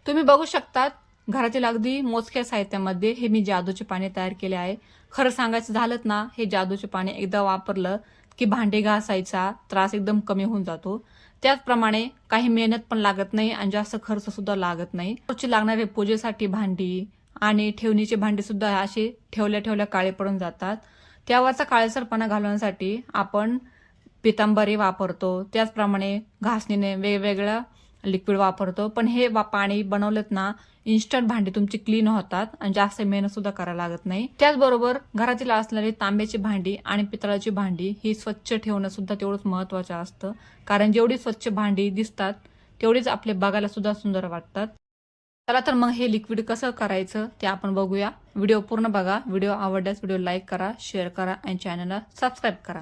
तुम्ही बघू शकता घरातील अगदी मोजक्या साहित्यामध्ये हे मी जादूचे पाणी तयार केले आहे. खरं सांगायचं झालं ना, हे जादूचे पाणी एकदा वापरलं की भांडे घासायचा त्रास एकदम कमी होऊन जातो. त्याचप्रमाणे काही मेहनत पण लागत नाही आणि जास्त खर्च सुद्धा लागत नाही. रोजची लागणारे पूजेसाठी भांडी आणि ठेवणीचे भांडी सुद्धा असे ठेवल्या ठेवल्या काळे पडून जातात. त्यावरचा काळसरपणा घालवण्यासाठी आपण पितांबरी वापरतो. त्याचप्रमाणे घासणीने वेगवेगळ्या लिक्विड वापरतो. पण हे पाणी बनवलेत ना, इन्स्टंट भांडी तुमची क्लीन होतात आणि जास्त मेहनत सुद्धा करायला लागत नाही. त्याचबरोबर घरातील असलेली तांब्याची भांडी आणि पितळाची भांडी ही स्वच्छ ठेवणं सुद्धा तेवढंच महत्त्वाचं असतं. कारण जेवढी स्वच्छ भांडी दिसतात तेवढीच आपले बघायला सुद्धा सुंदर वाटतात. चला तर मग हे लिक्विड कसं करायचं ते आपण बघूया. व्हिडिओ पूर्ण बघा. व्हिडिओ आवडल्यास व्हिडिओ लाईक करा, शेअर करा आणि चॅनलला सबस्क्राईब करा.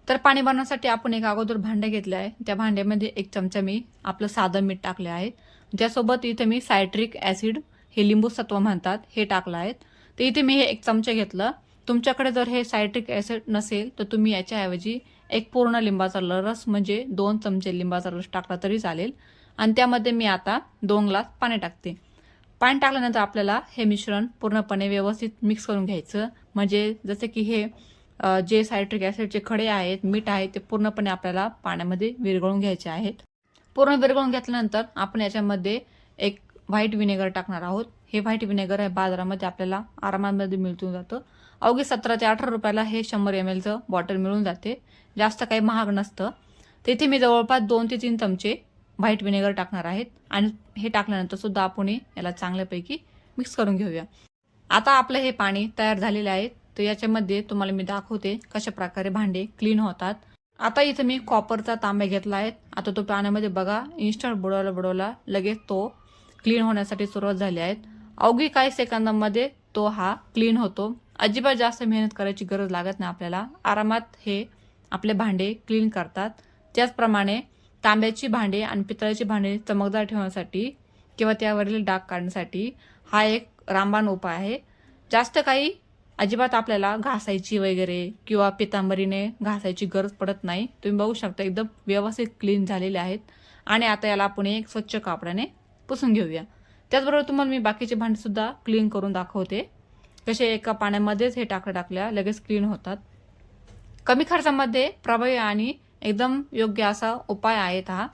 तर पाणी बनवण्यासाठी आपण एक अगोदर भांडं घेतलं आहे. त्या भांड्यामध्ये 1 चमचा मी आपलं साधं मीठ टाकले आहे. त्यासोबत इथे मी सायट्रिक ॲसिड, हे लिंबू सत्व म्हणतात, हे टाकलं आहे. तर इथे मी हे 1 चमचा घेतलं. तुमच्याकडे जर हे सायट्रिक ॲसिड नसेल तर तुम्ही याच्याऐवजी एक पूर्ण लिंबाचा रस म्हणजे 2 चमचे लिंबाचा रस टाकला तरी चालेल. आणि त्यामध्ये मी आता 2 ग्लास पाणी टाकते. पाणी टाकल्यानंतर आपल्याला हे मिश्रण पूर्णपणे व्यवस्थित मिक्स करून घ्यायचं. म्हणजे जसे की हे जे सायट्रिक ॲसिडचे खडे आहेत, मीठ आहे, ते पूर्णपणे आपल्याला पाण्यामध्ये विरघळून घ्यायचे आहेत. पूर्ण विरघळून घेतल्यानंतर आपण याच्यामध्ये एक व्हाईट विनेगर टाकणार आहोत. हे व्हाईट विनेगर आहे बाजारामध्ये आपल्याला आरामामध्ये मिळून जातं. अवघी 17 ते 18 रुपयाला हे 100 ml बॉटल मिळून जाते. जास्त काही महाग नसतं. तर इथे मी जवळपास 2 ते 3 चमचे व्हाईट विनेगर टाकणार आहेत आणि हे टाकल्यानंतर सुद्धा आपण याला चांगल्यापैकी मिक्स करून घेऊया. आता आपलं हे पाणी तयार झालेलं आहे. तर याच्यामध्ये तुम्हाला मी दाखवते कशा प्रकारे भांडे क्लीन होतात. आता इथं मी कॉपरचा तांब्या घेतला आहे. आता तो पाण्यामध्ये बघा इन्स्टंट बुडवला लगेच तो क्लीन होण्यासाठी सुरुवात झाली आहे. अवघी काही सेकंदामध्ये तो हा क्लीन होतो. अजिबात जास्त मेहनत करायची गरज लागत नाही आपल्याला. आरामात हे आपले भांडे क्लीन करतात. त्याचप्रमाणे तांब्याची भांडे आणि पितळाची भांडे चमकदार ठेवण्यासाठी किंवा त्यावरील डाग काढण्यासाठी हा एक रामबाण उपाय आहे. जास्त काही अजिबात आपल्याला घासायची वगैरे किंवा पितांबरीने घासायची गरज पडत नाही. तुम्ही बघू शकता एकदम व्यवस्थित क्लीन झालेले आहेत. आणि आता याला आपण एक स्वच्छ कापडाने पुसून घेऊया. त्याचबरोबर तुम्हाला मी बाकीचे भांडे सुद्धा क्लीन करून दाखवते. कसे एका पाण्यामध्येच हे टाकल्या लगेच क्लीन होतात. कमी खर्चामध्ये प्रभावी आणि एकदम योग्य असा उपाय आहेत हा.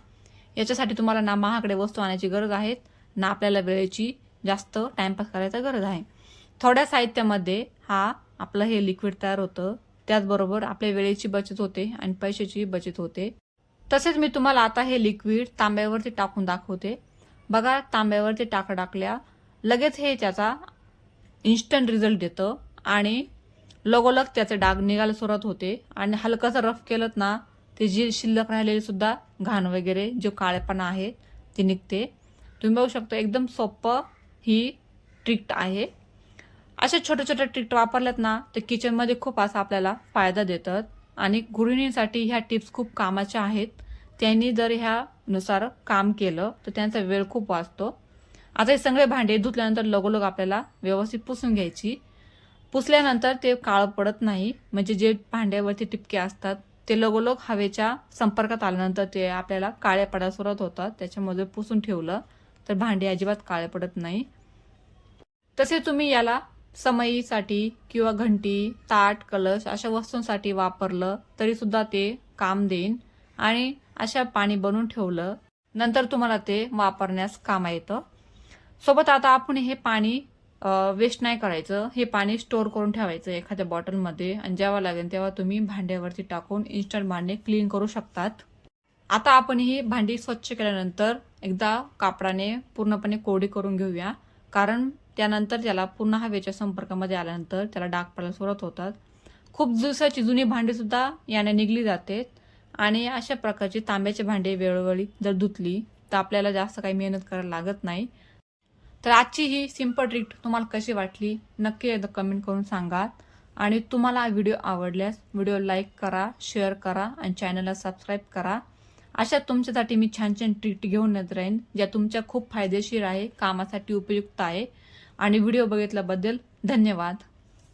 याच्यासाठी तुम्हाला ना महागडे वस्तू आणायची गरज आहे ना आपल्याला वेळेची जास्त टाइमपास करायचा गरज आहे. थोड्या साहित्यामध्ये हा आपलं हे लिक्विड तयार होतं. त्याचबरोबर आपल्या वेळेची बचत होते आणि पैशाची बचत होते. तसेच मी तुम्हाला आता हे लिक्विड तांब्यावरती टाकून दाखवते. बघा तांब्यावरती टाकल्या लगेच हे त्याचा इन्स्टंट रिझल्ट देतं आणि लगोलग त्याचे डाग निघायला सुरुवात होते. आणि हलकंसं रफ केलं ना ते जी शिल्लक राहिलेली सुद्धा घाण वगैरे जो काळेपणा आहे ते निघते. तुम्ही बघू शकता एकदम सोपं ही ट्रिक आहे. अशा छोट्या छोट्या ट्रिक वापरल्यात ना तर किचनमध्ये खूप असा आपल्याला फायदा देतात. आणि गृहिणींसाठी ह्या टिप्स खूप कामाच्या आहेत. त्यांनी जर ह्यानुसार काम केलं तर त्यांचा वेळ खूप वाचतो. आता हे सगळे भांडे धुतल्यानंतर लगोलग आपल्याला व्यवस्थित पुसून घ्यायची. पुसल्यानंतर ते काळं पडत नाही. म्हणजे जे भांड्यावरती टिपके असतात ते लगोलग हवेच्या संपर्कात आल्यानंतर ते आपल्याला काळे पडायला सुरुवात होतात. त्याच्यामध्ये पुसून ठेवलं तर भांडी अजिबात काळे पडत नाही. तसे तुम्ही याला समईसाठी किंवा घंटी, ताट, कलश अशा वस्तूंसाठी वापरलं तरी सुद्धा ते काम देईन. आणि अशा पाणी बनवून ठेवलं नंतर तुम्हाला ते वापरण्यास कामा येतं. सोबत आता आपण हे पाणी वेस्ट नाही करायचं. हे पाणी स्टोअर करून ठेवायचं एखाद्या बॉटलमध्ये आणि जेव्हा लागेल तेव्हा तुम्ही भांड्यावरती टाकून इन्स्टंट भांडे क्लीन करू शकतात. आता आपण ही भांडी स्वच्छ केल्यानंतर एकदा कापडाने पूर्णपणे कोरडी करून घेऊया. कारण त्यानंतर त्याला पुन्हा हवेच्या संपर्कामध्ये आल्यानंतर त्याला डाग पडायला सुरुवात होतात. खूप दिवसाची जुनी भांडी सुद्धा याने निघली जाते. आणि अशा प्रकारची तांब्याची भांडी वेळोवेळी जर धुतली तर आपल्याला जास्त काही मेहनत करायला लागत नाही. तर आजची ही सिंपल ट्रिक तुम्हाला कशी वाटली नक्की एकदा कमेंट करून सांगा. आणि तुम्हाला हा व्हिडिओ आवडल्यास व्हिडिओ लाईक करा, शेअर करा आणि चॅनलला सबस्क्राईब करा. अशा तुमच्यासाठी मी छान छान ट्रिक घेऊन येत राहीन ज्या तुमच्या खूप फायदेशीर आहे, कामासाठी उपयुक्त आहे. आणि व्हिडिओ बघितल्याबद्दल धन्यवाद.